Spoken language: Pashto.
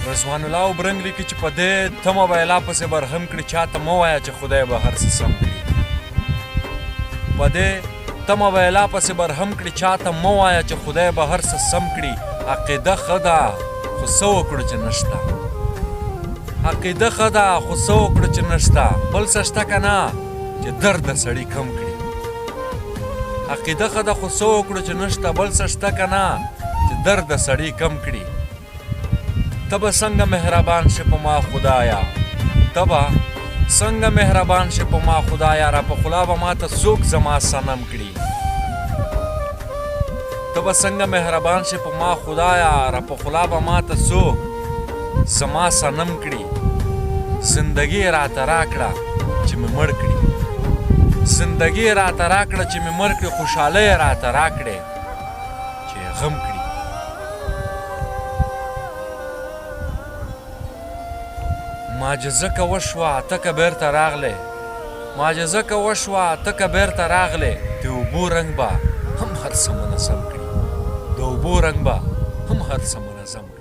رضوان الله وبرنګ لیکي چې په دې تمه به لا پسې برهم کړي چاته مه وایه چې خدای به هر څه سم کړي په دې تمه به لا پسې برهم کړي چاته مه وایه چې خدای به هر څه سم کړي عقیده ښه ده خو څه وکړو چې نشته عقیده ښه ده خو څه وکړو چې نشته بل څه شته که نه چې درد د سړي کم کړي عقیده ښه ده خو څه وکړو چې نشته بل څه شته که نه چې درد د سړي کم کړي ته به څنګه مهربان شې په ما خدایا ته به څنګه مهربان شې په ما خدایا را په خوله به ماته څوک زما صنم کړي ته به څنګه مهربان شې په ما خدایا را په خوله به ماته څوک زما صنم کړي زندګي راته راکړه چې مې مړ کړي زندګي راته راکړه چې مې مړ کړي خوشحالۍ راته راکړې چې یې غم کړي معجزه که وشوه ته که بیرته راغلې معجزه که وشوه ته که بیرته راغلې د اوبو رنګ به هم هر څه منظم کړي د اوبو رنګ به هم هر څه منظم کړي